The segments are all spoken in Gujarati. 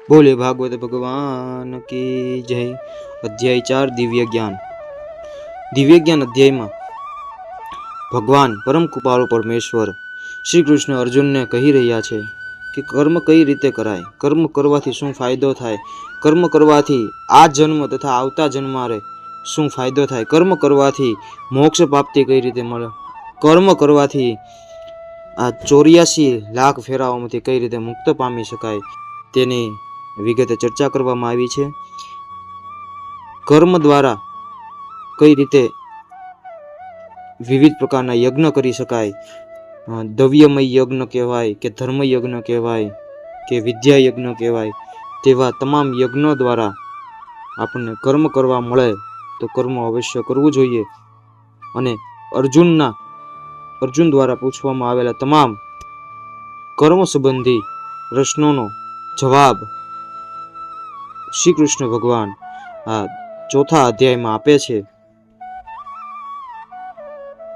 बोले भागवत भगवान की जय। अध्याय 4 दिव्य ज्ञान। दिव्य ज्ञान अध्याय में भगवान परम कृपाळु परमेश्वर श्री कृष्ण अर्जुन ने कही रह्या छे कि कर्म कई रीते कराय, कर्म करवाथी शुं फायदो थाय, कर्म करवाथी आ जन्म तथा आवता जन्मारे शुं फायदो थाय, कर्म करवाथी मोक्ष प्राप्ति कई रीते मळे, कर्म करवाथी आ 84 लाख फेराओमांथी कई रीते मुक्त पामी शकाय तेनी विगते चर्चा करवामां आवी छे। कर्म द्वारा कई रीते विविध प्रकारना यज्ञ करी शकाय, दव्यमय यज्ञ कहेवाय के धर्म यज्ञ कहेवाय के विद्या यज्ञ कहेवाय, तेवा तमाम यज्ञों द्वारा आपने कर्म करवा मळे तो कर्म अवश्य करवुं जोईए। अने अर्जुन द्वारा पूछवामां आवेला तमाम कर्म संबंधी प्रश्नों जवाब श्री कृष्ण भगवान आ चौथा अध्याय में आपे छे,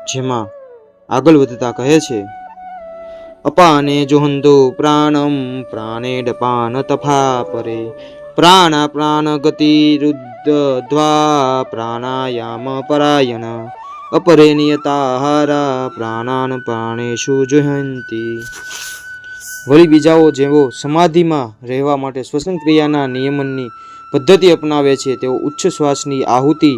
जेमां आगळ वधता कहे छे अपाने जुहन्तु प्राणं प्राणेडपान तथा परे प्राणा प्राण गति रुद्ध्वा प्राणायाम परायण अपरे नियताहारा प्राणान प्राणेषु जुहन्ति। वળી બીજાઓ જેઓ સમાધિમાં રહેવા માટે શ્વસન ક્રિયાના નિયમનની પદ્ધતિ અપનાવે છે તેઓ ઉચ્ચ શ્વાસની આહુતિ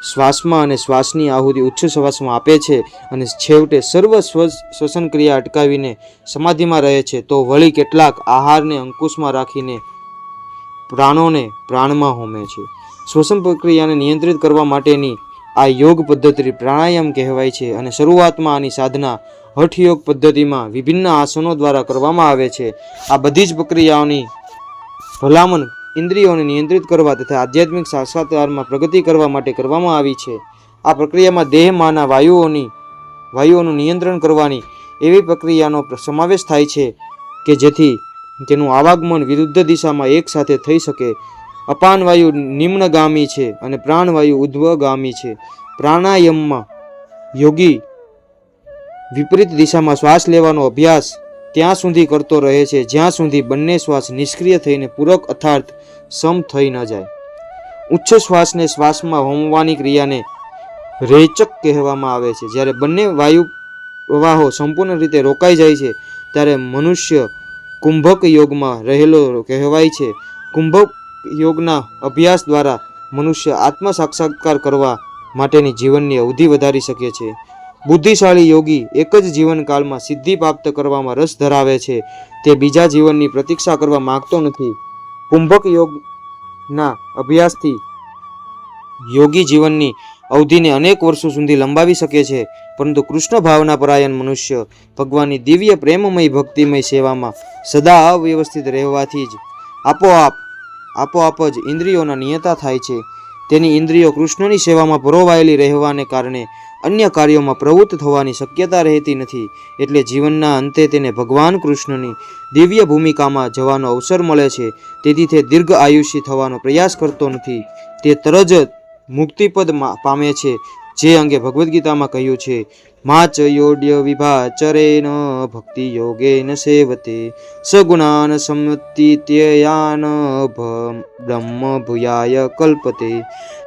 શ્વાસમાં અને શ્વાસની આહુતિ ઉચ્ચ શ્વાસમાં આપે છે અને છેવટે સર્વ શ્વસન ક્રિયા અટકાવીને સમાધિમાં રહે છે, તો વળી કેટલાક આહારને અંકુશમાં રાખીને પ્રાણોને પ્રાણમાં હોમે છે। શ્વસન પ્રક્રિયાને નિયંત્રિત કરવા માટેની આ યોગ પદ્ધતિ પ્રાણાયામ કહેવાય છે અને શરૂઆતમાં આની સાધના હઠયોગ પદ્ધતિમાં વિભિન્ન આસનો દ્વારા કરવામાં આવે છે। આ બધી જ પ્રક્રિયાઓની ભલામણ ઇન્દ્રિયોને નિયંત્રિત કરવા તથા આધ્યાત્મિક સાક્ષાત્કારમાં પ્રગતિ કરવા માટે કરવામાં આવી છે। આ પ્રક્રિયામાં દેહમાંના વાયુઓનું નિયંત્રણ કરવાની એવી પ્રક્રિયાનો સમાવેશ થાય છે કે જેથી તેનું આવાગમન વિરુદ્ધ દિશામાં એક સાથે થઈ શકે। અપાન વાયુ નિમ્નગામી છે અને પ્રાણવાયુ ઉદ્ધવગામી છે। પ્રાણાયામમાં યોગી વિપરીત દિશામાં શ્વાસ લેવાનો અભ્યાસ ત્યાં સુધી કરતો રહે છે જ્યાં સુધી બંને શ્વાસ નિષ્ક્રિય થઈને પૂરક અર્થાત સમ થઈ ન જાય। ઉચ્ચ શ્વાસને શ્વાસમાં હોમવાની ક્રિયાને રેચક કહેવામાં આવે છે। જ્યારે બંને વાયુ પ્રવાહો સંપૂર્ણ રીતે રોકાઈ જાય છે ત્યારે મનુષ્ય કુંભક યોગમાં રહેલો કહેવાય છે। કુંભક યોગના અભ્યાસ દ્વારા મનુષ્ય આત્મ સાક્ષાત્કાર કરવા માટેની જીવનની અવધિ વધારી શકે છે। બુદ્ધિશાળી યોગી એક જ જીવનકાળમાં સિદ્ધિ પ્રાપ્ત કરવામાં રસ ધરાવે છે, તે બીજા જીવનની પ્રતીક્ષા કરવા માંગતો નથી। કુંભક યોગના અભ્યાસથી યોગી જીવનની અવધિને અનેક વર્ષો સુધી લંબાવી શકે છે, પરંતુ કૃષ્ણ ભાવના પરાયણ મનુષ્ય ભગવાનની દિવ્ય પ્રેમમય ભક્તિમય સેવામાં સદા અવ્યવસ્થિત રહેવાથી જ આપોઆપ જ ઇન્દ્રિયોના નિયતા થાય છે। તેની ઇન્દ્રિયો કૃષ્ણની સેવામાં પરોવાયેલી રહેવાને કારણે અન્ય કાર્યોમાં પ્રવૃત્ત થવાની શક્યતા રહેતી નથી, એટલે જીવનના અંતે તેને ભગવાન કૃષ્ણની દિવ્ય ભૂમિકામાં જવાનો અવસર મળે છે। તેથી તે દીર્ઘ આયુષ્ય થવાનો પ્રયાસ કરતો નથી, તે તરત જ મુક્તિપદ પામે છે, જે અંગે ભગવદ્ ગીતામાં કહ્યું છે માચ યોડ્ય વિભાચરેન ભક્તિ યોગેન સેવતે સગુણાન સમતિત્યયાન બ્રહ્મ ભૂયાય કલ્પતે।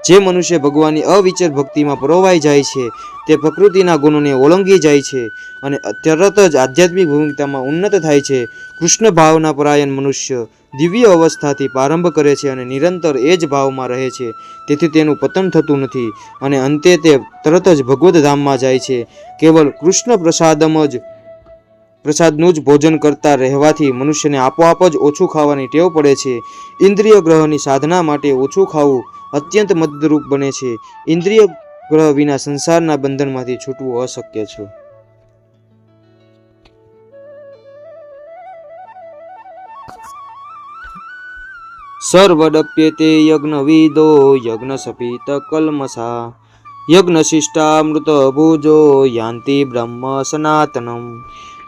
જે મનુષ્ય ભગવાનની અવિચર ભક્તિમાં પરોવાઈ જાય છે તે પ્રકૃતિના ગુણોને ઓળંગી જાય છે અને તરત જ આધ્યાત્મિક ભૂમિકામાં ઉન્નત થાય છે। કૃષ્ણ ભાવના પરાયણ મનુષ્ય દિવ્ય અવસ્થાથી પ્રારંભ કરે છે અને નિરંતર એ જ ભાવમાં રહે છે, તેથી તેનું પતન થતું નથી અને અંતે તે તરત જ ભગવદ ધામમાં જાય છે। કેવલ કૃષ્ણ પ્રસાદનું જ ભોજન કરતા રહેવાથી મનુષ્યને આપોઆપ જ ઓછું ખાવાની ટેવ પડે છે। ઇન્દ્રિય ગ્રહની સાધના માટે ઓછું ખાવું અત્યંત મદદરૂપ બને છે। ઇન્દ્રિય ગ્રહ વિના સંસારના બંધનમાંથી છૂટવું અશક્ય છે। સર્વડપ્યેતે યજ્ઞવિદો યજ્ઞસપિત કલ્મષા યજ્ઞશિષ્ટામૃત ભુજો યાંતિ બ્રહ્મ સનાતનમ।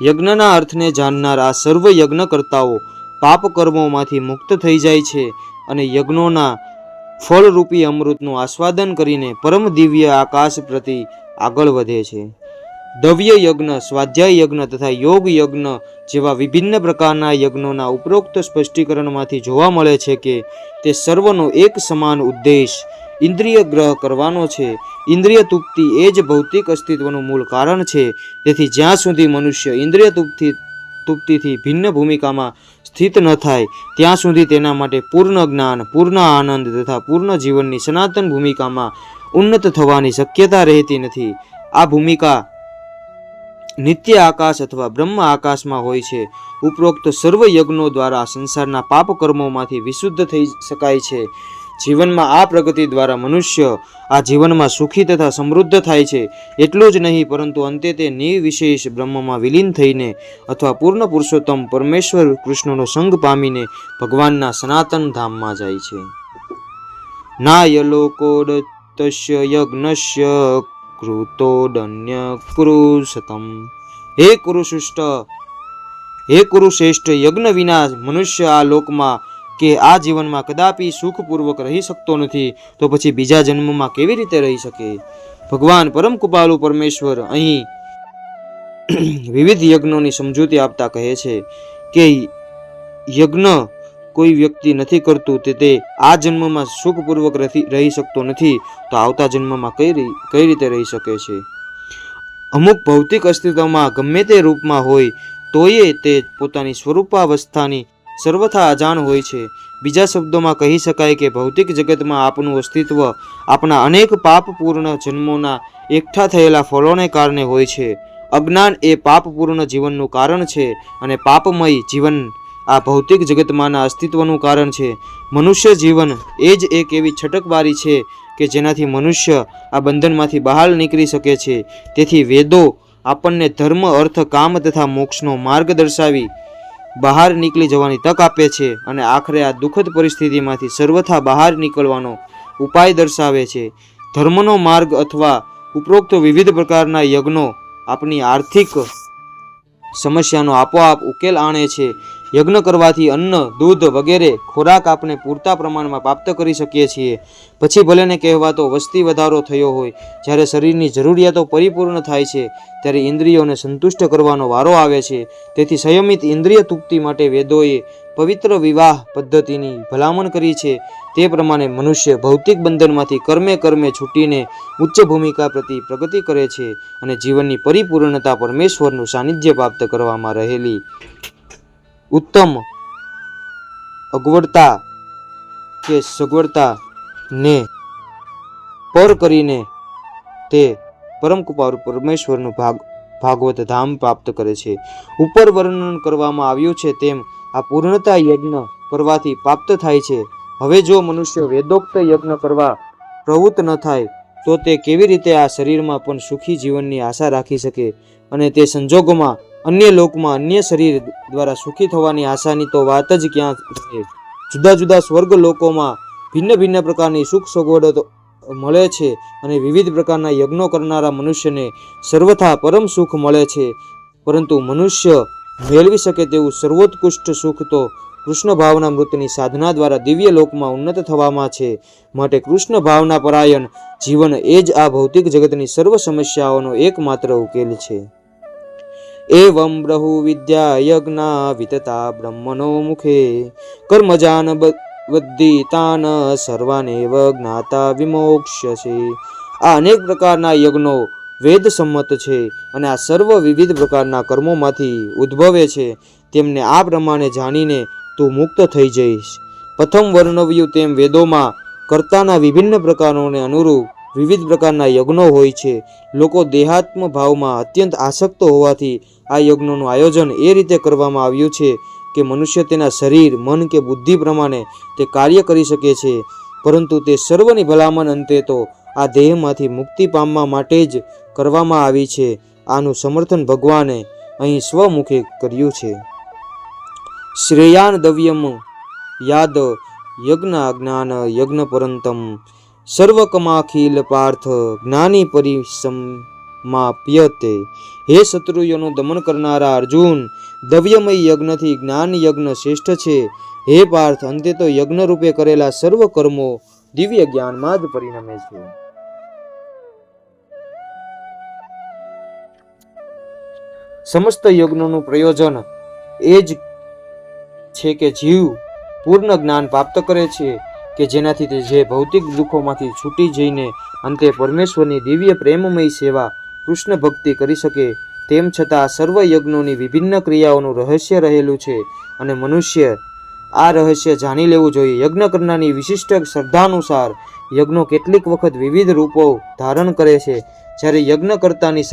યજ્ઞના અર્થને જાણનાર આ સર્વ યજ્ઞકર્તાઓ પાપ કર્મોમાંથી મુક્ત થઈ જાય છે અને યજ્ઞોના ફળરૂપી અમૃતનું આસ્વાદન કરીને પરમ દિવ્ય આકાશ પ્રતિ આગળ વધે છે। દવ્ય યજ્ઞ, સ્વાધ્યાય યજ્ઞ તથા યોગ યજ્ઞ જેવા વિભિન્ન પ્રકારના યજ્ઞોના ઉપરોક્ત સ્પષ્ટીકરણમાંથી જોવા મળે છે કે તે સર્વનો એક સમાન ઉદ્દેશ ઇન્દ્રિય ગ્રહ કરવાનો છે. ઇન્દ્રિય તૃપ્તિ એ જ ભૌતિક અસ્તિત્વનું મૂળ કારણ છે. તેથી જ્યાં સુધી મનુષ્ય ઇન્દ્રિય તૃપ્તિથી ભિન્ન ભૂમિકામાં સ્થિત ન થાય ત્યાં સુધી તેના માટે પૂર્ણ જ્ઞાન, પૂર્ણ આનંદ તથા પૂર્ણ જીવનની સનાતન ભૂમિકામાં ઉન્નત થવાની શક્યતા રહેતી નથી. આ ભૂમિકા નિત્ય આકાશ અથવા બ્રહ્મ આકાશમાં હોય છે. ઉપરોક્ત સર્વ યજ્ઞો દ્વારા સંસારના પાપ કર્મોમાંથી વિશુદ્ધ થઈ શકાય છે. જીવનમાં આ પ્રગતિ દ્વારા મનુષ્ય આ જીવનમાં સુખી તથા સમૃદ્ધ થાય છે. એટલું જ નહીં પરંતુ અંતે તે નિર્વિશેષ બ્રહ્મમાં વિલીન થઈને અથવા પૂર્ણ પુરુષોત્તમ પરમેશ્વર કૃષ્ણનો સંગ પામીને ભગવાનના સનાતન ધામમાં જાય છે. નાય લોકોડતસ્ય યજ્ઞસ્ય કૃતોડન્ય કુરુષતમ. હે કુરુશ્રેષ્ઠ, યજ્ઞ વિના મનુષ્ય આ લોકમાં કે આ જીવનમાં કદાપી સુખપૂર્વક રહી શકતો નથી, તો પછી બીજા જન્મમાં કેવી રીતે રહી શકે? ભગવાન પરમ કૃપાળુ પરમેશ્વર અહીં વિવિધ યજ્ઞોની સમજૂતી આપતા કહે છે કે યજ્ઞ કોઈ વ્યક્તિ નથી કરતું તે આ જન્મમાં સુખપૂર્વક રહી શકતો નથી, તો આવતા જન્મમાં કઈ રીતે રહી શકે છે? અમુક ભૌતિક અસ્તિત્વમાં ગમે તે રૂપમાં હોય તોય તે પોતાની સ્વરૂપાવસ્થાની સર્વથા અજાણ હોય છે. બીજા શબ્દોમાં કહી શકાય કે ભૌતિક જગતમાં આપનું અસ્તિત્વ આપણા અનેક પાપપૂર્ણ જન્મોના એકઠા થયેલા ફળોને કારણે હોય છે. અજ્ઞાન એ પાપપૂર્ણ જીવનનું કારણ છે અને પાપમય જીવન આ ભૌતિક જગતમાંના અસ્તિત્વનું કારણ છે. મનુષ્ય જીવન એ જ એક એવી છટકબારી છે કે જેનાથી મનુષ્ય આ બંધનમાંથી બહાર નીકળી શકે છે. તેથી વેદો આપણને ધર્મ, અર્થ, કામ તથા મોક્ષનો માર્ગ દર્શાવી બહાર નીકળી જવાની તક આપે છે અને આખરે આ દુઃખદ પરિસ્થિતિમાંથી સર્વથા બહાર નીકળવાનો ઉપાય દર્શાવે છે. ધર્મનો માર્ગ અથવા ઉપરોક્ત વિવિધ પ્રકારના યજ્ઞો આપણી આર્થિક સમસ્યાનો આપોઆપ ઉકેલ આણે છે. યજ્ઞ કરવાથી અન્ન, દૂધ વગેરે ખોરાક આપણે પૂરતા પ્રમાણમાં પ્રાપ્ત કરી શકીએ છીએ. પછી ભલેને કહેવાતો વસ્તી વધારો થયો હોય, જ્યારે શરીરની જરૂરિયાતો પરિપૂર્ણ થાય છે ત્યારે ઇન્દ્રિયોને સંતુષ્ટ કરવાનો વારો આવે છે. તેથી સંયમિત ઇન્દ્રિય તૃપ્તિ માટે વેદોએ પવિત્ર વિવાહ પદ્ધતિની ભલામણ કરી છે. તે પ્રમાણે મનુષ્ય ભૌતિક બંધનમાંથી કર્મે છૂટીને ઉચ્ચ ભૂમિકા પ્રતિ પ્રગતિ કરે છે અને જીવનની પરિપૂર્ણતા પરમેશ્વરનું સાનિધ્ય પ્રાપ્ત કરવામાં રહેલી ઉત્તમ અગવડતા કે સગવડતા ને પર કરીને તે પરમ કૃપાળુ પરમેશ્વરનું ભાગવત ધામ પ્રાપ્ત કરે છે. ઉપર વર્ણન કરવામાં આવ્યું છે તેમ આ પૂર્ણતા યજ્ઞ કરવાથી પ્રાપ્ત થાય છે. હવે જો મનુષ્ય વેદોક્ત યજ્ઞ કરવા પ્રવૃત્ત ન થાય તો તે કેવી રીતે આ શરીરમાં પણ સુખી જીવનની આશા રાખી શકે? અને તે સંજોગોમાં અન્ય લોકમાં અન્ય શરીર દ્વારા સુખી થવાની આશાની તો વાત જ ક્યાં રહે? જુદા જુદા સ્વર્ગ લોકોમાં ભિન્ન પ્રકારની સુખ સગવડો મળે છે અને વિવિધ પ્રકારના યજ્ઞો કરનારા મનુષ્યને સર્વથા પરમ સુખ મળે છે. પરંતુ મનુષ્ય મેળવી શકે તેવું સર્વોત્કૃષ્ટ સુખ તો કૃષ્ણ ભાવના મૃતની સાધના દ્વારા દિવ્ય લોકમાં ઉન્નત થવામાં છે. માટે કૃષ્ણ ભાવના પરાયણ જીવન એ જ આ ભૌતિક જગતની સર્વ સમસ્યાઓનો એકમાત્ર ઉકેલ છે. એવં બ્રહુ વિદ્યા યજ્ઞા વિતતા બ્રહ્મણો મુખે કર્મજાન વદ્દિતાન સર્વાનેવ જ્ઞાતા વિમોક્ષ્યસે. આ અનેક પ્રકારના યજ્ઞો વેદ સંમત છે અને આ સર્વ વિવિધ પ્રકારના કર્મોમાંથી ઉદ્ભવે છે. તેમને આ પ્રમાણે જાણીને તું મુક્ત થઈ જઈશ. પ્રથમ વર્ણવ્યું તેમ વેદોમાં કર્તાના વિભિન્ન પ્રકારોને અનુરૂપ વિવિધ પ્રકારના યજ્ઞો હોય છે. લોકો દેહાત્મ ભાવમાં અત્યંત આસક્ત હોવાથી આ યજ્ઞોનું આયોજન એ રીતે કરવામાં આવ્યું છે કે મનુષ્ય તેના શરીર, મન કે બુદ્ધિ પ્રમાણે તે કાર્ય કરી શકે છે. પરંતુ તે સર્વની ભલામણ અંતે તો આ દેહમાંથી મુક્તિ પામવા માટે જ કરવામાં આવી છે. આનું સમર્થન ભગવાને અહીં સ્વમુખે કર્યું છે. શ્રેયાન દવ્યમ યાદ યજ્ઞ જ્ઞાન યજ્ઞ પરંતમ સર્વકમાખિલ પાર્થ જ્ઞાની પરિસમાપ્યતે. હે શત્રુઓનું દમન કરનારા અર્જુન, દવ્યમય યજ્ઞથી જ્ઞાન યજ્ઞ શ્રેષ્ઠ છે. હે પાર્થ, અંતે તો યજ્ઞ રૂપે કરેલા સર્વ કર્મો દિવ્ય જ્ઞાનમાં જ પરિણમે છે. સમસ્ત યજ્ઞોનું પ્રયોજન એ જ છે કે જીવ પૂર્ણ જ્ઞાન પ્રાપ્ત કરે છે કે જેનાથી તે જે ભૌતિક દુઃખોમાંથી છૂટી જઈને અંતે પરમેશ્વરની દિવ્ય પ્રેમમય સેવા કૃષ્ણ ભક્તિ કરી શકે. તેમ છતાં સર્વ યજ્ઞોની વિભિન્ન ક્રિયાઓનું રહસ્ય રહેલું છે અને મનુષ્ય આ રહસ્ય જાણી લેવું જોઈએ. યજ્ઞ કરનારની વિશિષ્ટ શ્રદ્ધાનુસાર યજ્ઞો કેટલીક વખત વિવિધ રૂપો ધારણ કરે છે. જ્યારે યજ્ઞકર્તાની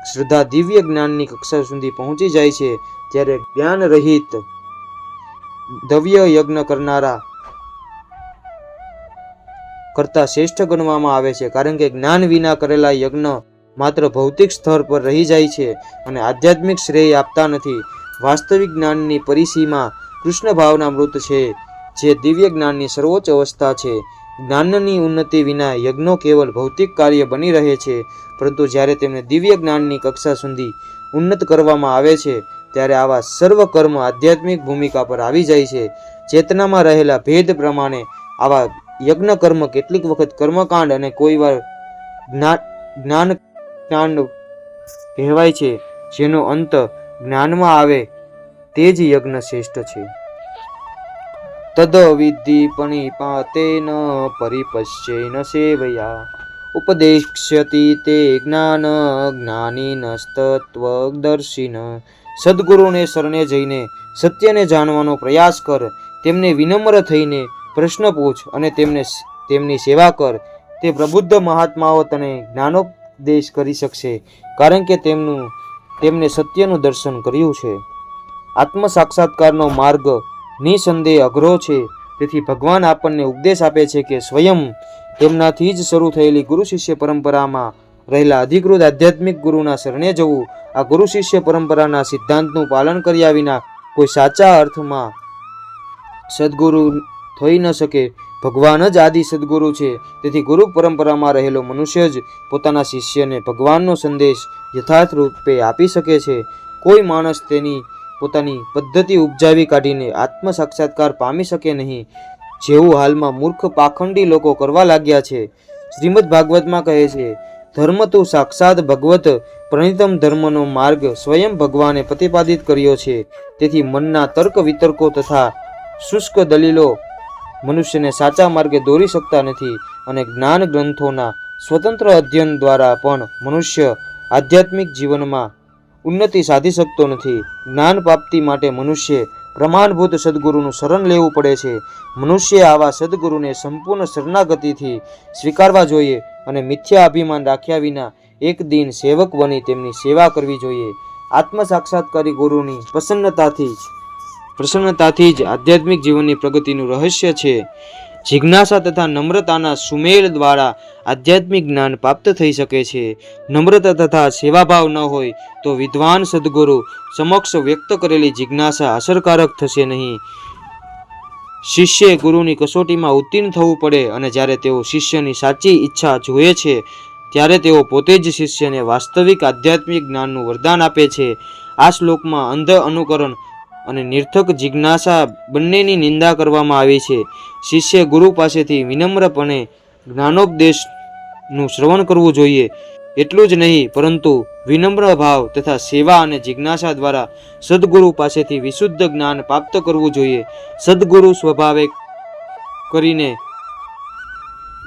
શ્રદ્ધા દિવ્ય જ્ઞાનની કક્ષા સુધી પહોંચી જાય છે ત્યારે જ્ઞાન રહિત દવ્ય યજ્ઞ કરનારા કરતા શ્રેષ્ઠ ગણવામાં આવે છે, કારણ કે જ્ઞાન વિના કરેલા યજ્ઞ માત્ર ભૌતિક સ્તર પર રહી જાય છે અને આધ્યાત્મિક શ્રેય આપતા નથી. વાસ્તવિક જ્ઞાનની પરિસીમા કૃષ્ણ ભાવના મૃત છે, જે દિવ્ય જ્ઞાનની સર્વોચ્ચ અવસ્થા છે. જ્ઞાનની ઉન્નતિ વિના યજ્ઞો કેવલ ભૌતિક કાર્ય બની રહે છે, પરંતુ જ્યારે તેમને દિવ્ય જ્ઞાનની કક્ષા સુધી ઉન્નત કરવામાં આવે છે ત્યારે આવા સર્વ કર્મ આધ્યાત્મિક ભૂમિકા પર આવી જાય છે. ચેતનામાં રહેલા ભેદ પ્રમાણે આવા યજ્ઞ કર્મ કેટલીક વખત કર્મકાંડ અને કોઈ વાર જ્ઞાનકાંડ કહેવાય છે. જેનો અંત જ્ઞાનમાં આવે તે જ યજ્ઞ શ્રેષ્ઠ છે. તદ વિધિ પણિપાતેન પરિપશ્યેન સેવયા ઉપદેક્ષ્યતિ તે જ્ઞાન જ્ઞાનીનસ્તત્વદર્શિન. સદગુરુને શરણે જઈને સત્યને જાણવાનો પ્રયાસ કર, તેમને વિનમ્ર થઈને પ્રશ્ન પૂછ અને તેમની સેવા કર. તે પ્રબુદ્ધ મહાત્માઓ તને જ્ઞાનોપદેશ કરી શકશે, કારણ કે તેમને સત્યનું દર્શન કર્યું છે. આત્મ સાક્ષાત્કારનો માર્ગ નિસંદેહ અઘરો છે. તેથી ભગવાન આપણને ઉપદેશ આપે છે કે સ્વયં તેમનાથી જ શરૂ થયેલી ગુરુ શિષ્ય પરંપરામાં રહેલા અધિકૃત આધ્યાત્મિક ગુરુના શરણે જવું. આ ગુરુ શિષ્ય પરંપરાના સિદ્ધાંતનું પાલન કર્યા વિના કોઈ સાચા અર્થમાં સદગુરુ થઈ ન શકે. ભગવાન જ આદિ સદગુરુ છે. તેથી ગુરુ પરંપરામાં રહેલો મનુષ્ય જ પોતાના શિષ્યને ભગવાનનો સંદેશ યથાર્થ રૂપે આપી શકે છે. કોઈ માણસ તેની પોતાની પદ્ધતિ ઉપજાવી કાઢીને આત્મ સાક્ષાત્કાર પામી શકે નહીં, જેવું હાલમાં મૂર્ખ પાખંડી લોકો કરવા લાગ્યા છે. શ્રીમદ ભાગવતમાં કહે છે, ધર્મ તુ સાક્ષાત ભગવત પ્રણિતમ. ધર્મનો માર્ગ સ્વયં ભગવાને પ્રતિપાદિત કર્યો છે. તેથી મનના તર્ક વિતર્કો તથા શુષ્ક દલીલો મનુષ્યને સાચા માર્ગે દોરી શકતા નથી, અને જ્ઞાન ગ્રંથોના સ્વતંત્ર અધ્યયન દ્વારા પણ મનુષ્ય આધ્યાત્મિક જીવનમાં ઉન્નતિ સાધી શકતો નથી. જ્ઞાન પ્રાપ્તિ માટે મનુષ્ય પ્રમાણભૂત સદગુરુનું શરણ લેવું પડે છે. મનુષ્ય આવા સદગુરુને સંપૂર્ણ શરણાગતિથી સ્વીકારવા જોઈએ અને મિથ્યા અભિમાન રાખ્યા વિના એક દિન સેવક બની તેમની સેવા કરવી જોઈએ. આત્મ સાક્ષાત્કારી ગુરુની પ્રસન્નતાથી જ આધ્યાત્મિક જીવનની પ્રગતિનું રહસ્ય છે. જિજ્ઞાસા તથા નમ્રતાના સુમેળ દ્વારા આધ્યાત્મિક જ્ઞાન પ્રાપ્ત થઈ શકે છે. નમ્રતા તથા સેવાભાવ ન હોય તો વિદ્વાન સદગુરુ સમક્ષ વ્યક્ત કરેલી જિજ્ઞાસા અસરકારક થશે નહીં. શિષ્યે ગુરુની કસોટીમાં ઉત્તીર્ણ થવું પડે, અને જ્યારે તેઓ શિષ્યની સાચી ઈચ્છા જુએ છે ત્યારે તેઓ પોતે જ શિષ્યને વાસ્તવિક આધ્યાત્મિક જ્ઞાનનું વરદાન આપે છે. આ શ્લોકમાં અંધ અનુકરણ અને નિર્થક જિજ્ઞાસા બંનેની નિંદા કરવામાં આવી છે. શિષ્ય ગુરુ પાસેથી વિનમ્રપણે જ્ઞાનોપદેશનું શ્રવણ કરવું જોઈએ. એટલું જ નહીં, પરંતુ વિનમ્ર ભાવ તથા સેવા અને જિજ્ઞાસા દ્વારા સદગુરુ પાસેથી વિશુદ્ધ જ્ઞાન પ્રાપ્ત કરવું જોઈએ. સદગુરુ સ્વભાવે કરીને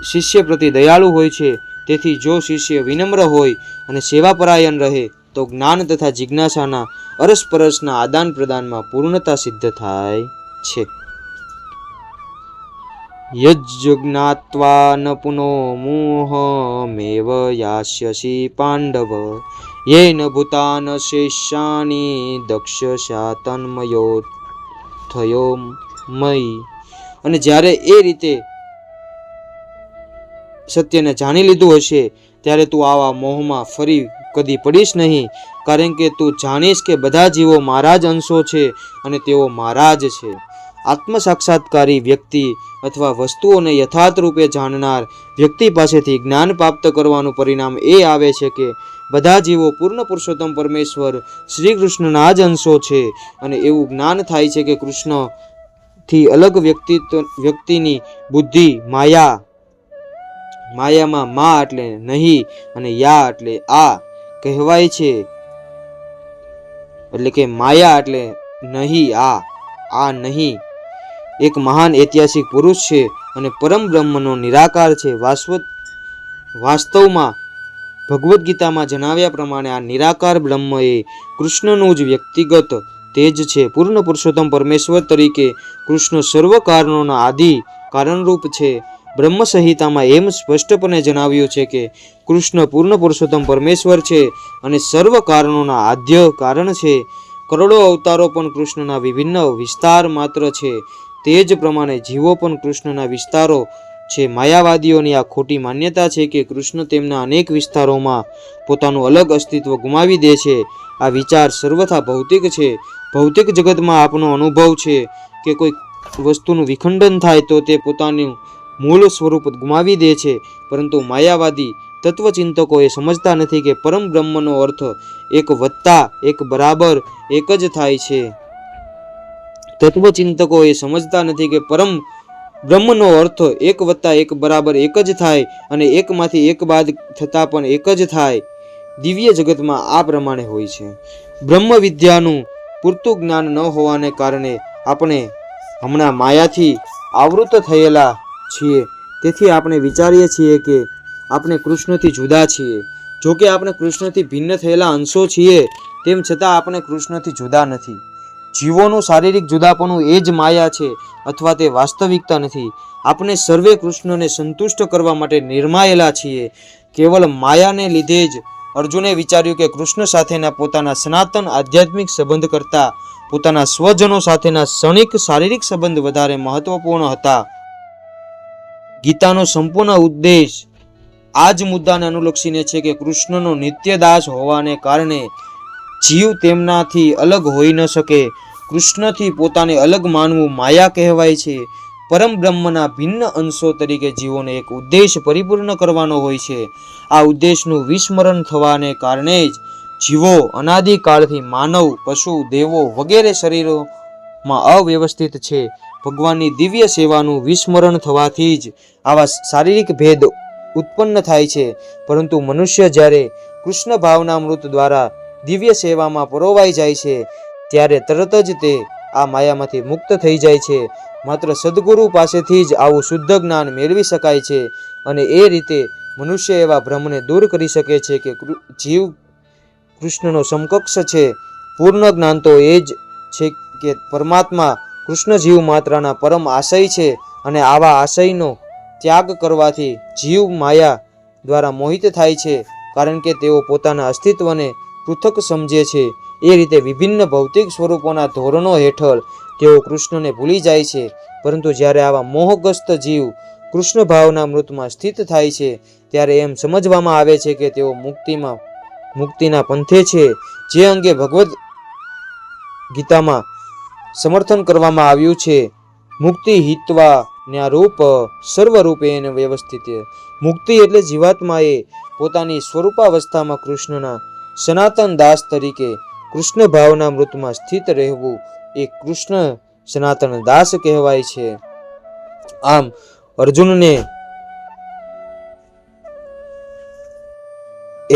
શિષ્ય પ્રતિ દયાળુ હોય છે. તેથી જો શિષ્ય વિનમ્ર હોય અને સેવાપરાયણ રહે તો જ્ઞાન તથા જિજ્ઞાસાના અરસપરસના આદાન પ્રદાનમાં પૂર્ણતા સિદ્ધ થાય છે. યજ્ઞાત્વા ન પુનો મોહમેવ યાસ્યસી પાંડવ યેન ભૂતાન શેષાની દક્ષશા તન્મયો થયો મયી. અને જ્યારે એ રીતે સત્યને જાણી લીધું હશે ત્યારે તું આવા મોહમાં ફરી કદી પડીશ નહીં, કારણ કે તું જાણીશ કે બધા જીવો મારા જ અંશો છે અને તેઓ મારા જ છે. આત્મ સાક્ષાત્કારી વ્યક્તિ અથવા વસ્તુઓને યથાર્થ રૂપે જાણનાર વ્યક્તિ પાસેથી જ્ઞાન પ્રાપ્ત કરવાનું પરિણામ એ આવે છે કે બધા જીવો પૂર્ણ પુરુષોત્તમ પરમેશ્વર શ્રી કૃષ્ણના જ અંશો છે, અને એવું જ્ઞાન થાય છે કે કૃષ્ણથી અલગ વ્યક્તિની બુદ્ધિ માયામાં મા એટલે નહીં અને યા એટલે આ કહેવાય છે. એટલે કે માયા એટલે નહીં, આ નહીં એક મહાન ઐતિહાસિક પુરુષ છે અને પરમ બ્રહ્મનો નિરાકાર છે. વાસ્તવમાં ભગવદ્ ગીતામાં જણાવ્યા પ્રમાણે આ નિરાકાર બ્રહ્મ એ કૃષ્ણનું જ વ્યક્તિગત તેજ છે. પૂર્ણ પુરુષોત્તમ પરમેશ્વર તરીકે કૃષ્ણ સર્વ કારણોના આદિ કારણરૂપ છે. બ્રહ્મ સંહિતામાં એમ સ્પષ્ટપણે જણાવ્યું છે કે કૃષ્ણ પૂર્ણ પુરુષોત્તમ પરમેશ્વર છે અને સર્વ કારણોના આદ્ય કારણ છે. કરોડો અવતારો પણ કૃષ્ણના વિભિન્ન વિસ્તાર માત્ર છે. તે જ પ્રમાણે જીવો પણ કૃષ્ણના વિસ્તારો છે. માયાવાદીઓની આ ખોટી માન્યતા છે કે કૃષ્ણ તેમના અનેક વિસ્તારોમાં પોતાનું અલગ અસ્તિત્વ ગુમાવી દે છે. આ વિચાર સર્વથા ભૌતિક છે. ભૌતિક જગતમાં આપનો અનુભવ છે કે કોઈ વસ્તુનું વિખંડન થાય તો તે પોતાનું મૂળ સ્વરૂપ ગુમાવી દે છે. પરંતુ માયાવાદી તત્વચિંતકો એ સમજતા નથી કે પરમ બ્રહ્મનો અર્થ એક વત્તા એક બરાબર એક જ થાય છે. તત્વચિંતકો એ સમજતા નથી કે પરમ બ્રહ્મનો અર્થ એક વત્તા એક બરાબર એક જ થાય અને એકમાંથી એક બાદ થતાં પણ એક જ થાય. દિવ્ય જગતમાં આ પ્રમાણે હોય છે. બ્રહ્મ વિદ્યાનું પૂરતું જ્ઞાન ન હોવાને કારણે આપણે હમણાં માયાથી આવૃત થયેલા છીએ. તેથી આપણે વિચારીએ છીએ કે આપણે કૃષ્ણથી જુદા છીએ. જો કે આપણે કૃષ્ણથી ભિન્ન થયેલા અંશો છીએ, તેમ છતાં આપણે કૃષ્ણથી જુદા નથી. જીવોનું શારીરિક જુદાપણું એ જ માયા છે અથવા તે વાસ્તવિકતા નથી. આપણે સર્વે કૃષ્ણને સંતુષ્ટ કરવા માટે નિર્માયેલા છીએ. કેવલ માયાને લીધે જ અર્જુને વિચાર્યું કે કૃષ્ણ સાથેના પોતાના સનાતન આધ્યાત્મિક સંબંધ કરતાં પોતાના સ્વજનો સાથેના ક્ષણિક શારીરિક સંબંધ વધારે મહત્વપૂર્ણ હતા. ગીતાનો સંપૂર્ણ ઉદ્દેશ આ જ મુદ્દાને અનુલક્ષીને છે કે કૃષ્ણનો નિત્યદાસ હોવાને કારણે જીવ તેમનાથી અલગ હોઈ ન શકે. કૃષ્ણથી પોતાને અલગ માનવું માયા કહેવાય છે. પરમ બ્રહ્મના ભિન્ન અંશો તરીકે જીવોને એક ઉદ્દેશ પરિપૂર્ણ કરવાનો હોય છે. આ ઉદ્દેશનું વિસ્મરણ થવાને કારણે જ જીવો અનાદિકાળથી માનવ, પશુ, દેવો વગેરે શરીરોમાં અવ્યવસ્થિત છે. ભગવાનની દિવ્ય સેવાનું વિસ્મરણ થવાથી જ આવા શારીરિક ભેદ ઉત્પન્ન થાય છે. પરંતુ મનુષ્ય જ્યારે કૃષ્ણ ભાવનામૃત દ્વારા દિવ્ય સેવામાં પરોવાઈ જાય છે ત્યારે તરત જ તે આ માયામાંથી મુક્ત થઈ જાય છે. માત્ર સદગુરુ પાસેથી જ આવું શુદ્ધ જ્ઞાન મેળવી શકાય છે અને એ રીતે મનુષ્ય એવા ભ્રમને દૂર કરી શકે છે કે જીવ કૃષ્ણનો સમકક્ષ છે. પૂર્ણ જ્ઞાન તો એ જ છે કે પરમાત્મા કૃષ્ણ જીવ માત્રના પરમ આશય છે અને આવા આશયનો ત્યાગ કરવાથી જીવ માયા દ્વારા મોહિત થાય છે, કારણ કે તેઓ પોતાના અસ્તિત્વને પૃથક સમજે છે. એ રીતે વિભિન્ન ભૌતિક સ્વરૂપોના ધોરણો હેઠળ તેઓ કૃષ્ણને ભૂલી જાય છે. પરંતુ જ્યારે આવા મોહગ્રસ્ત જીવ કૃષ્ણ ભાવના મૃતમાં સ્થિત થાય છે ત્યારે એમ સમજવામાં આવે છે કે તેઓ મુક્તિના પંથે છે, જે અંગે ભગવદ્ ગીતામાં સમર્થન કરવામાં આવ્યું છે. મુક્તિ હિત્વા ન્યારૂપ સર્વરૂપેણ વ્યવસ્થિત. મુક્તિ એટલે જીવાત્માએ પોતાની સ્વરૂપાવસ્થામાં કૃષ્ણના સનાતન દાસ તરીકે કૃષ્ણ ભાવના મૃતમાં સ્થિત રહેવું એ કૃષ્ણ સનાતન દાસ કહેવાય છે. આમ અર્જુનને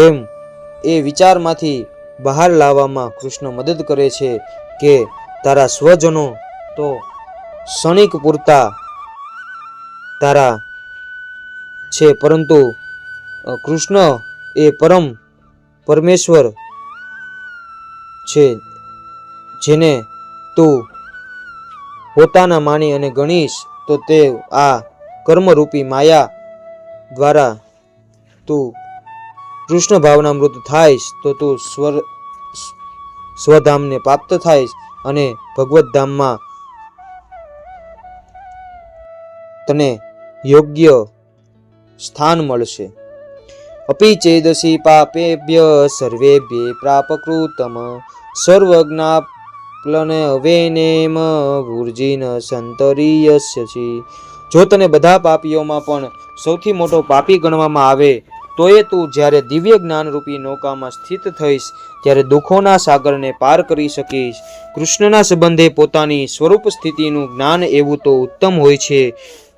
એમ એ વિચારમાંથી બહાર લાવવામાં કૃષ્ણ મદદ કરે છે કે તારા સ્વજનો તો ક્ષણિક પૂરતા તારા છે, પરંતુ કૃષ્ણ એ પરમેશ્વર છે, જેને તું પોતાના માની અને ગણીશ તો તે આ કર્મરૂપી માયા દ્વારા તું કૃષ્ણ ભાવનામૃત થાયશ તો તું સ્વધામને પ્રાપ્ત થાયશ અને ભગવત ધામમાં તને યોગ્ય સ્થાન મળશે. અપી ચેદસી પાપેભ્ય સર્વેભ્ય પ્રાપકૃતમ સર્વજ્ઞાપ્લન અવેનેમ ભુર્જીન સંતરીયસ્યસી. જો તને બધા પાપીઓમાં પણ સૌથી મોટો પાપી ગણવામાં આવે તો એ તું જ્યારે દિવ્ય જ્ઞાનરૂપી નૌકામાં સ્થિત થઈશ ત્યારે દુઃખોના સાગરને પાર કરી શકીશ. કૃષ્ણના સંબંધે પોતાની સ્વરૂપ સ્થિતિનું જ્ઞાન એવું તો ઉત્તમ હોય છે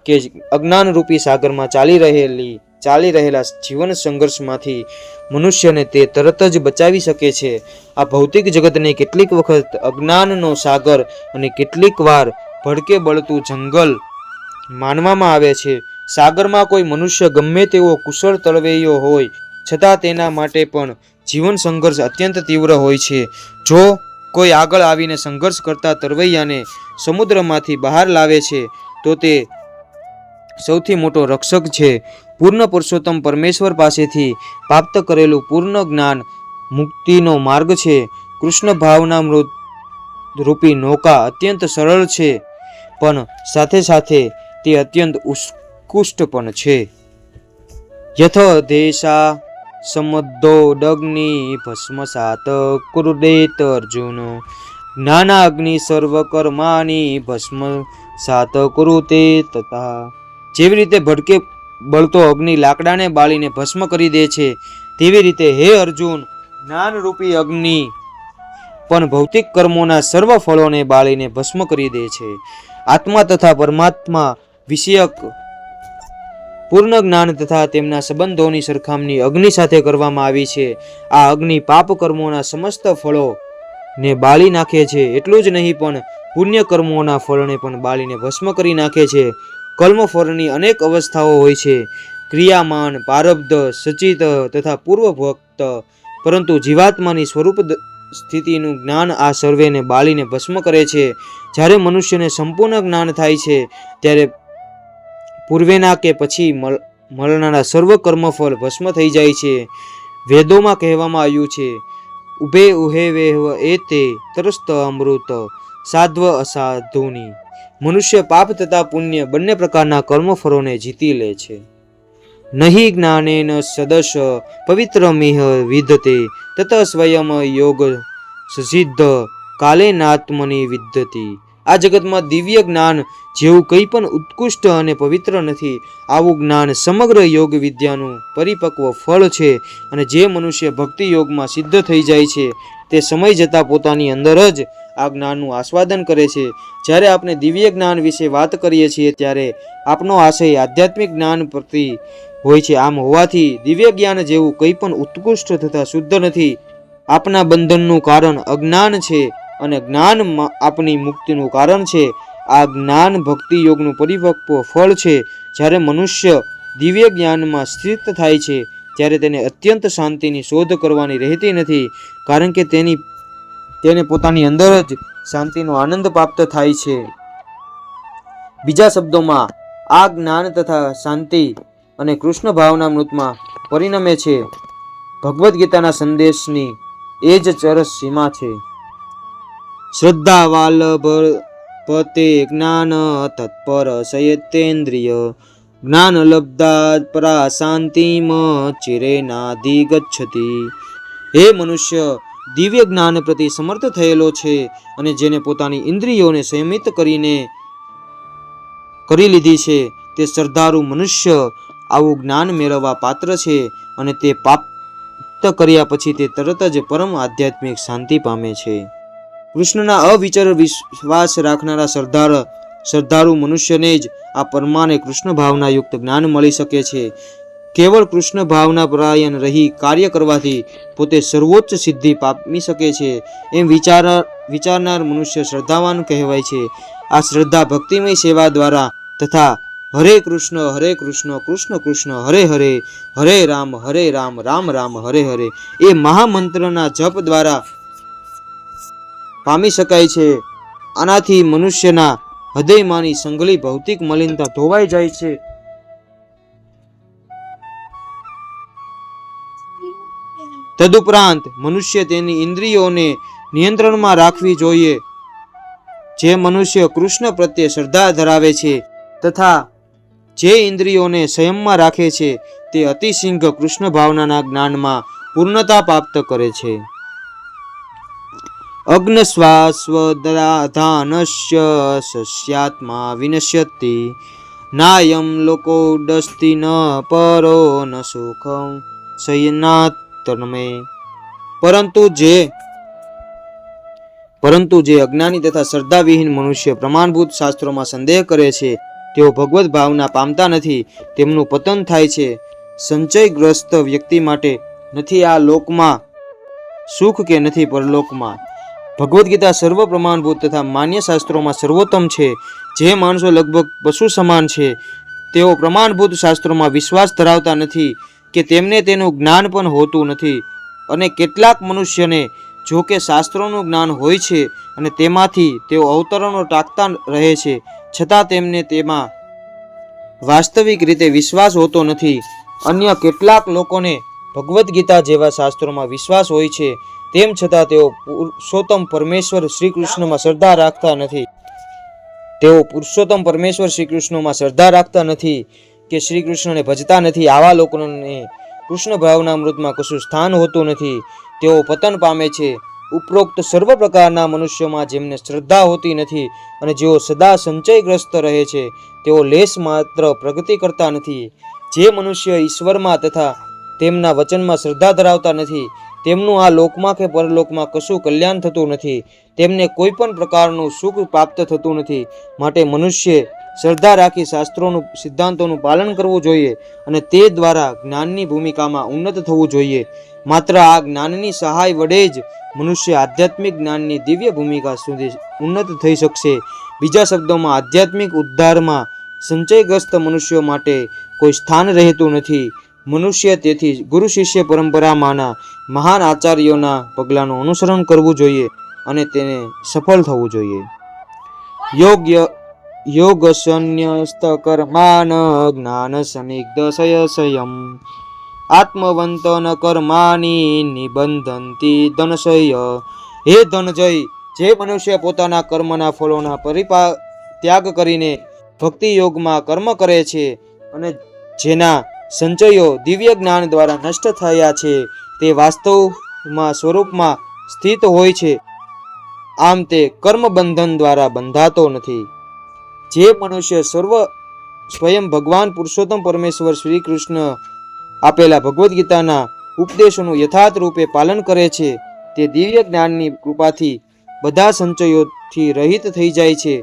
કે અજ્ઞાનરૂપી સાગરમાં ચાલી રહેલી ચાલી રહેલા જીવન સંઘર્ષમાંથી મનુષ્યને તે તરત જ બચાવી શકે છે. આ ભૌતિક જગતને કેટલીક વખત અજ્ઞાનનો સાગર અને કેટલીક વાર ભડકે બળતું જંગલ માનવામાં આવે છે. સાગરમાં કોઈ મનુષ્ય ગમે તેવો કુશળ તરવૈયો હોય છતાં તેના માટે પણ જીવન સંઘર્ષ અત્યંત તીવ્ર હોય છે. જો કોઈ આગળ આવીને સંઘર્ષ કરતા તરવૈયાને સમુદ્રમાંથી બહાર લાવે છે તો તે સૌથી મોટો રક્ષક છે. પૂર્ણ પુરુષોત્તમ પરમેશ્વર પાસેથી પ્રાપ્ત કરેલું પૂર્ણ જ્ઞાન મુક્તિનો માર્ગ છે. કૃષ્ણ ભાવનામૃત રૂપી નૌકા અત્યંત સરળ છે, પણ સાથે સાથે તે અત્યંત ઉત્કૃષ્ટ પણ છે. યથ દેશા સમદ્દોડગ્નિ ભસ્મસાત કુરુદેત અર્જુન જ્ઞાનાગ્નિ સર્વકર્માની ભસ્મસાત કુરુતે તથા. જેવી રીતે ભડકે બળતો અગ્નિ લાકડાને બાળીને ભસ્મ કરી દે છે, તેવી રીતે હે અર્જુન, જ્ઞાનરૂપી અગ્નિ પણ ભૌતિક કર્મોના સર્વ ફળોને બાળીને ભસ્મ કરી દે છે. આત્મા તથા પરમાત્મા વિષયક પૂર્ણ જ્ઞાન તથા તેમના સંબંધોની સરખામણી અગ્નિ સાથે કરવામાં આવી છે. આ અગ્નિ પાપ કર્મોના સમસ્ત ફળોને બાળી નાખે છે. એટલું જ નહીં પણ પુણ્ય કર્મોના ફળને પણ બાળીને ભસ્મ કરી નાખે છે. કર્મફળની અનેક અવસ્થાઓ હોય છે, ક્રિયામાન, પ્રારબ્ધ, સચિત તથા પૂર્વભોક્ત, પરંતુ જીવાત્માની સ્વરૂપ સ્થિતિનું જ્ઞાન આ સર્વેને બાળીને ભસ્મ કરે છે. જ્યારે મનુષ્યને સંપૂર્ણ જ્ઞાન થાય છે ત્યારે પૂર્વેના કે પછી મળનારા સર્વ કર્મફળ ભસ્મ થઈ જાય છે. વેદોમાં કહેવામાં આવ્યું છે, ઉભે ઉહે વેહ એ તે તરસ્ત અમૃત સાધ્વ અસાધુની. મનુષ્ય પાપ તથા પુણ્ય બંને પ્રકારના કર્મફળોને જીતી લે છે. નહીં જ્ઞાનેન સદશ પવિત્રમિહ વિદ્યતે તત સ્વયં યોગ સિદ્ધ કાલેનાત્મની વિદ્યતિ. આ જગતમાં દિવ્ય જ્ઞાન જેવું કંઈ પણ ઉત્કૃષ્ટ અને પવિત્ર નથી. આવું જ્ઞાન સમગ્ર યોગ વિદ્યાનું પરિપક્વ ફળ છે, અને જે મનુષ્ય ભક્તિ યોગમાં સિદ્ધ થઈ જાય છે તે સમય જતાં પોતાની અંદર જ આ જ્ઞાનનું આસ્વાદન કરે છે. જ્યારે આપણે દિવ્ય જ્ઞાન વિશે વાત કરીએ છીએ ત્યારે આપનો આશય આધ્યાત્મિક જ્ઞાન પ્રતિ હોય છે. આમ હોવાથી દિવ્ય જ્ઞાન જેવું કંઈ પણ ઉત્કૃષ્ટ તથા શુદ્ધ નથી. આપના બંધનનું કારણ અજ્ઞાન છે અને જ્ઞાન આપની મુક્તિનું કારણ છે. આ જ્ઞાન ભક્તિ યોગનું પરિપક્વ ફળ છે. જ્યારે મનુષ્ય દિવ્ય જ્ઞાનમાં સ્થિત થાય છે ત્યારે તેને અત્યંત શાંતિની શોધ કરવાની રહેતી નથી, કારણ કે તેને પોતાની અંદર જ શાંતિનો આનંદ પ્રાપ્ત થાય છે. બીજા શબ્દોમાં આ જ્ઞાન તથા શાંતિ અને કૃષ્ણ ભાવનામૃતમાં પરિણમે છે. ભગવદ્ ગીતાના સંદેશની એ જ ચરસ સીમા છે. શ્રદ્ધા વાલભતે જ્ઞાન તત્પર સયતેન્દ્રિય જ્ઞાન લબ્ધા પરા શાંતિમ ચિરેનાધિ ગચ્છતિ. હે મનુષ્ય, દિવ્ય જ્ઞાન પ્રતિ સમર્થ થયેલો છે અને જેને પોતાની ઇન્દ્રિયોને સંયમિત કરી લીધી છે તે શ્રદ્ધાળુ મનુષ્ય આવું જ્ઞાન મેળવવા પાત્ર છે, અને તે પ્રાપ્ત કર્યા પછી તે તરત જ પરમ આધ્યાત્મિક શાંતિ પામે છે. કૃષ્ણના અવિચર વિશ્વાસ રાખનારા શ્રદ્ધાળુ મનુષ્યને જ આ પરમાને કૃષ્ણ ભાવનાયુક્ત જ્ઞાન મળી શકે છે. કેવળ કૃષ્ણ ભાવના પરાયણ રહી કાર્ય કરવાથી પોતે સર્વોચ્ચ સિદ્ધિ પામી શકે છે એમ વિચારનાર મનુષ્ય શ્રદ્ધાવાન કહેવાય છે. આ શ્રદ્ધા ભક્તિમય સેવા દ્વારા તથા હરે કૃષ્ણ કૃષ્ણ કૃષ્ણ હરે હરે, હરે રામ રામ રામ હરે હરે એ મહામંત્રના જપ દ્વારા પામી શકાય છે. આનાથી મનુષ્યના હૃદયમાંની સંગલી ભૌતિક મલિનતા ધોવાઈ જાય છે. તદુપરાંત મનુષ્ય તેની ઇન્દ્રિયોને નિયંત્રણમાં રાખવી જોઈએ. જે મનુષ્ય કૃષ્ણ પ્રત્યે શ્રદ્ધા ધરાવે છે તથા જે ઇન્દ્રિયોને સંયમમાં રાખે છે તે અતિશીઘ્ર કૃષ્ણ ભાવનાના જ્ઞાનમાં પૂર્ણતા પ્રાપ્ત કરે છે. અગ્નસ્વાસ્વદાધાનસ્ય સસ્યાત્મા વિનશ્યતિ નાયમ લોકોડસ્તિ ન પરો ન સુખમ શયનાત્તનમે. પરંતુ જે અજ્ઞાની તથા શ્રદ્ધાવિહીન મનુષ્ય પ્રમાણભૂત શાસ્ત્રોમાં સંદેહ કરે છે તેઓ ભગવત ભાવના પામતા નથી, તેમનું પતન થાય છે. સંચયગ્રસ્ત વ્યક્તિ માટે નથી આ લોકમાં સુખ કે નથી પરલોકમાં. ભગવદ્ ગીતા સર્વ પ્રમાણભૂત તથા માન્ય શાસ્ત્રોમાં સર્વોત્તમ છે. જે માણસો લગભગ પશુ સમાન છે તેઓ પ્રમાણભૂત શાસ્ત્રોમાં વિશ્વાસ ધરાવતા નથી કે તેમને તેનું જ્ઞાન પણ હોતું નથી. અને કેટલાક મનુષ્યને જો કે શાસ્ત્રોનું જ્ઞાન હોય છે અને તેમાંથી તેઓ અવતરણો ટાંકતા રહે છે, છતાં તેમને તેમાં વાસ્તવિક રીતે વિશ્વાસ હોતો નથી. અન્ય કેટલાક લોકોને ભગવદ્ ગીતા જેવા શાસ્ત્રોમાં વિશ્વાસ હોય છે, તેમ છતાં તેઓ પુરુષોત્તમ પરમેશ્વર શ્રી કૃષ્ણમાં શ્રદ્ધા રાખતા નથી. કે શ્રી કૃષ્ણને ભજતા નથી. આવા લોકોને કૃષ્ણ ભાવનામૃતમાં કશું સ્થાન હોતું નથી. તેઓ પતન પામે છે. ઉપરોક્ત સર્વ પ્રકારના મનુષ્યોમાં જેમને શ્રદ્ધા હોતી નથી અને જેઓ સદા સંચયગ્રસ્ત રહે છે, તેઓ લેશ માત્ર પ્રગતિ કરતા નથી. જે મનુષ્ય ઈશ્વરમાં તથા તેમના વચનમાં શ્રદ્ધા ધરાવતા નથી, તેમનું આ લોકમાં કે પરલોકમાં કશું કલ્યાણ થતું નથી. તેમને કોઈ પણ પ્રકારનું સુખ પ્રાપ્ત થતું નથી. માટે મનુષ્ય શ્રદ્ધા રાખી શાસ્ત્રોનું સિદ્ધાંતોનું પાલન કરવું જોઈએ અને તે દ્વારા જ્ઞાનની ભૂમિકામાં ઉન્નત થવું જોઈએ. માત્ર આ જ્ઞાનની સહાય વડે જ મનુષ્ય આધ્યાત્મિક જ્ઞાનની દિવ્ય ભૂમિકા સુધી ઉન્નત થઈ શકશે. બીજા શબ્દોમાં, આધ્યાત્મિક ઉદ્ધારમાં સંચયગ્રસ્ત મનુષ્યો માટે કોઈ સ્થાન રહેતું નથી. મનુષ્ય તેથી ગુરુ શિષ્ય પરંપરામાંના મહાન આચાર્યોના પગલાંનું અનુસરણ કરવું જોઈએ અને તેને સફળ થવું જોઈએ. યોગસન્યસ્ત કર્માન જ્ઞાન સનિગ્ધ સંયમ આત્મવંત ન કર્માની નિબંધંતી ધનસય. હે ધનજય, જે મનુષ્ય પોતાના કર્મના ફળોના ત્યાગ કરીને ભક્તિ યોગમાં કર્મ કરે છે અને જેના સંચયો દિવ્ય જ્ઞાન દ્વારા નષ્ટ થયા છે, તે વાસ્તવમાં સ્વરૂપમાં સ્થિત હોય છે. આમ તે કર્મ બંધન દ્વારા બંધાતો નથી. જે મનુષ્ય સ્વયં ભગવાન પુરુષોત્તમ પરમેશ્વર શ્રી કૃષ્ણ આપેલા ભગવદ્ ગીતાના ઉપદેશોનું યથાર્થ રૂપે પાલન કરે છે, તે દિવ્ય જ્ઞાનની કૃપાથી બધા સંચયોથી રહિત થઈ જાય છે.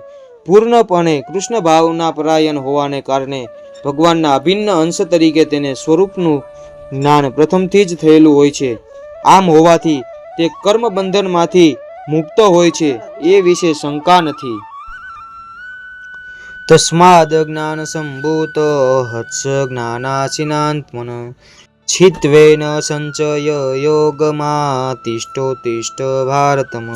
પૂર્ણપણે કૃષ્ણ ભાવના પરાયણ હોવાને કારણે ભગવાનના અભિન્ન અંશ તરીકે તેને સ્વરૂપનું જ્ઞાન પ્રથમથી જ થયેલું હોય છે. આમ હોવાથી તે કર્મ બંધનમાંથી મુક્ત હોય છે, એ વિશે શંકા નથી. તસ્માદ જ્ઞાન સંભૂત હત્સ જ્ઞાનાસિનાત્મન છિત્વેન સંચય યોગમાં તિષ્ઠ ભારતમ.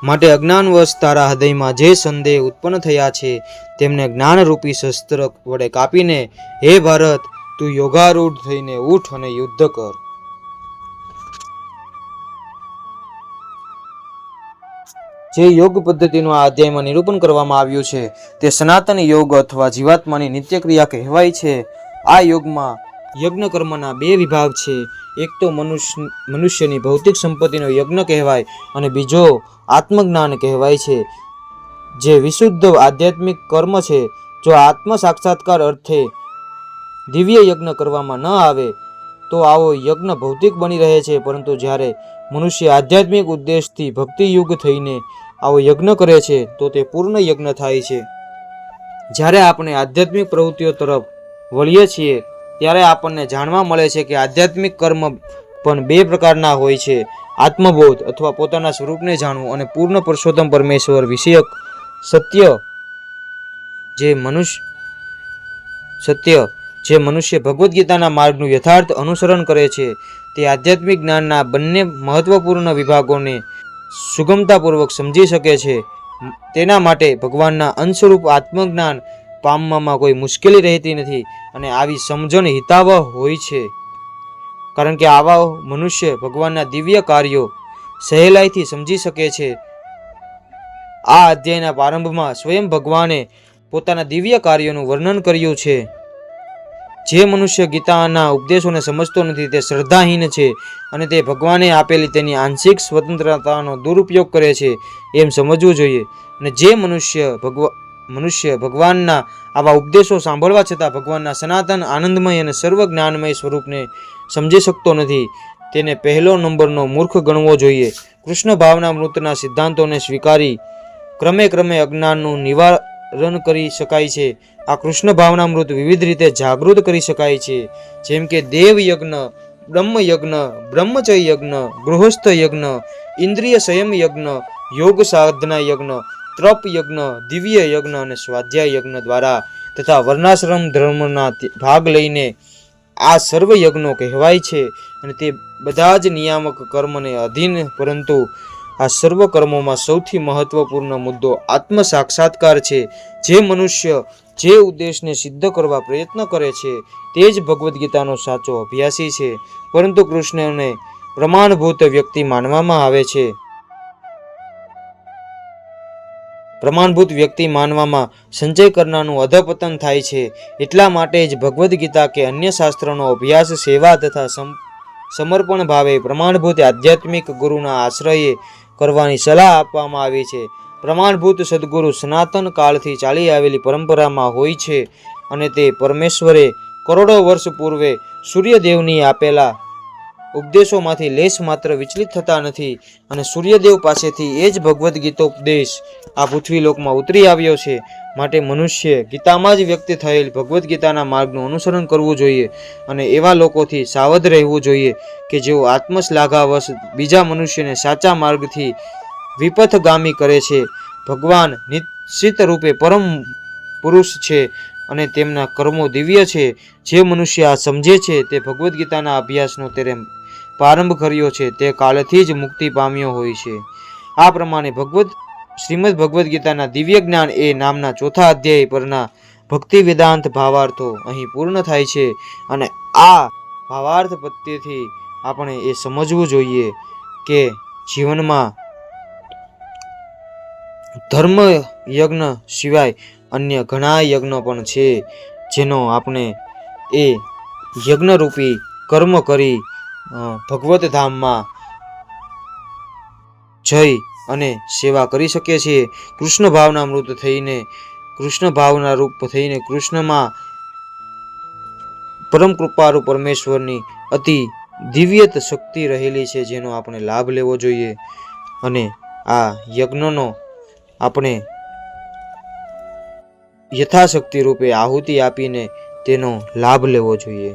માટે અજ્ઞાનવશ તારા હૃદયમાં જે સંદેહ ઉત્પન્ન થયા છે તેમને જ્ઞાનરૂપી શસ્ત્ર વડે કાપીને, હે ભારત, તું યોગારૂઢ થઈને ઉઠ અને યુદ્ધ કર. જે યોગ પદ્ધતિનું આ અધ્યાયમાં નિરૂપણ કરવામાં આવ્યું છે તે સનાતન યોગ અથવા જીવાત્માની નિત્યક્રિયા કહેવાય છે. આ યોગમાં યજ્ઞ કર્મના બે વિભાગ છે. એક તો મનુષ્યની ભૌતિક સંપત્તિનો યજ્ઞ કહેવાય અને બીજો આત્મજ્ઞાન કહેવાય છે, જે વિશુદ્ધ આધ્યાત્મિક કર્મ છે. જો આત્મ સાક્ષાત્કાર અર્થે દિવ્ય યજ્ઞ કરવામાં ન આવે તો આવો યજ્ઞ ભૌતિક બની રહે છે, પરંતુ જ્યારે મનુષ્ય આધ્યાત્મિક ઉદ્દેશથી ભક્તિયુગ થઈને આવો યજ્ઞ કરે છે તો તે પૂર્ણ યજ્ઞ થાય છે. જ્યારે આપણે આધ્યાત્મિક પ્રવૃત્તિઓ તરફ વળીએ છીએ ત્યારે આપણને જાણવા મળે છે કે આધ્યાત્મિક કર્મ પણ બે પ્રકારના હોય છે: આત્મબોધ અથવા પોતાના સ્વરૂપને જાણવું અને પૂર્ણ પુરુષોત્તમ પરમેશ્વર વિષયક સત્ય. જે મનુષ્ય ભગવદ્ ગીતાના માર્ગનું યથાર્થ અનુસરણ કરે છે તે આધ્યાત્મિક જ્ઞાનના બંને મહત્વપૂર્ણ વિભાગોને સુગમતાપૂર્વક સમજી શકે છે. તેના માટે ભગવાનના અંશરૂપ આત્મજ્ઞાન પામવામાં કોઈ મુશ્કેલી રહેતી નથી અને આવી સમજણ હિતાવહ હોય છે, કારણ કે આવા મનુષ્ય ભગવાનના દિવ્ય કાર્યો સહેલાઈથી સમજી શકે છે. આ અધ્યાયના પ્રારંભમાં સ્વયં ભગવાને પોતાના દિવ્ય કાર્યોનું વર્ણન કર્યું છે. જે મનુષ્ય ગીતાના ઉપદેશોને સમજતો નથી તે શ્રદ્ધાહીન છે અને તે ભગવાને આપેલી તેની આંશિક સ્વતંત્રતાનો દુરુપયોગ કરે છે એમ સમજવું જોઈએ. અને જે મનુષ્ય ભગવાનના આવા ઉપદેશો સાંભળવા છતાં ભગવાનના સનાતન આનંદમય અને સર્વ જ્ઞાનમય સ્વરૂપને સમજી શકતો નથી, તેને પહેલો નંબરનો મૂર્ખ ગણવો જોઈએ. કૃષ્ણ ભાવના મૃતના સિદ્ધાંતોને સ્વીકારી ક્રમે અજ્ઞાનનું રન કરી શકાય છે. આ કૃષ્ણ ભાવનામૃત વિવિધ રીતે જાગૃત કરી શકાય છે, જેમ કે દેવ યજ્ઞ, બ્રહ્મ યજ્ઞ, બ્રહ્મચર્ય યજ્ઞ, ગૃહસ્થ યજ્ઞ, ઇન્દ્રિય સંયમ યજ્ઞ, યોગ સાધના યજ્ઞ, તપ યજ્ઞ, દિવ્ય યજ્ઞ અને સ્વાધ્યાય યજ્ઞ દ્વારા તથા વર્ણાશ્રમ ધર્મના ભાગ લઈને આ સર્વ યજ્ઞો કહેવાય છે. અને તે બધા જ નિયામક કર્મને અધીન, પરંતુ આ સર્વ કર્મોમાં સૌથી મહત્વપૂર્ણ મુદ્દો આત્મ સાક્ષાત્કાર છે. જે મનુષ્ય જે ઉદ્દેશને સિદ્ધ કરવા પ્રયત્ન કરે છે તે જ ભગવદ્ ગીતાનો સાચો અભ્યાસી છે. પરંતુ કૃષ્ણને પ્રમાણભૂત વ્યક્તિ માનવામાં આવે છે. પ્રમાણભૂત વ્યક્તિ માનવામાં સંચય કરનારનું અધપતન થાય છે. એટલા માટે જ ભગવદ્ ગીતા કે અન્ય શાસ્ત્રોનો અભ્યાસ સેવા તથા સમર્પણ ભાવે પ્રમાણભૂત આધ્યાત્મિક ગુરુના આશ્રયે કરવાની સલાહ આપવામાં આવી છે. પ્રમાણભૂત સદગુરુ સનાતન કાળથી ચાલી આવેલી પરંપરામાં હોય છે, અને તે પરમેશ્વરે કરોડો વર્ષ પૂર્વે સૂર્યદેવની આપેલા ઉપદેશોમાંથી લેશ માત્ર વિચલિત થતા નથી, અને સૂર્યદેવ પાસેથી એ જ ભગવદ્ ગીતોપદેશ આ પૃથ્વીલોકમાં ઉતરી આવ્યો છે. માટે મનુષ્ય ગીતામાં જ વ્યક્ત થયેલ ભગવદ્ ગીતાના માર્ગનું અનુસરણ કરવું જોઈએ, અને એવા લોકોથી સાવધ રહેવું જોઈએ કે જેઓ આત્મશ્લાઘાવશ બીજા મનુષ્યને સાચા માર્ગથી વિપથગામી કરે છે. ભગવાન નિશ્ચિત રૂપે પરમ પુરુષ છે અને તેમના કર્મો દિવ્ય છે. જે મનુષ્ય આ સમજે છે તે ભગવદ્ ગીતાના અભ્યાસનો તેરે પ્રારંભ કર્યો છે તે કાળથી જ મુક્તિ પામ્યો હોય છે. આ પ્રમાણે શ્રીમદ ભગવદ્ ગીતાના દિવ્ય જ્ઞાન એ નામના ચોથા અધ્યાય પરના ભક્તિ વેદાંત ભાવાર્થો અહીં પૂર્ણ થાય છે. અને આ ભાવાર્થ પદ્ધતિથી આપણે એ સમજવું જોઈએ કે જીવનમાં ધર્મ યજ્ઞ સિવાય અન્ય ઘણા યજ્ઞો પણ છે, જેનો આપણે એ યજ્ઞરૂપી કર્મ કરી ભગવત ધામમાં જઈ અને સેવા કરી શકીએ છીએ. કૃષ્ણ ભાવના મૃત થઈને, કૃષ્ણ ભાવના રૂપ થઈને કૃષ્ણમાં પરમ કૃપારૂ પરમેશ્વરની અતિ દિવ્યત શક્તિ રહેલી છે, જેનો આપણે લાભ લેવો જોઈએ. અને આ યજ્ઞનો આપણે યથાશક્તિ રૂપે આહુતિ આપીને તેનો લાભ લેવો જોઈએ.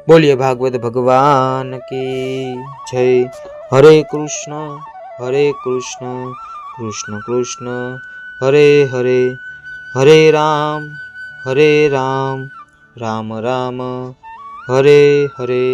બોલીએ ભાગવત ભગવાન કી જય. હરે કૃષ્ણ કૃષ્ણ કૃષ્ણ હરે હરે, હરે રામ રામ રામ હરે હરે.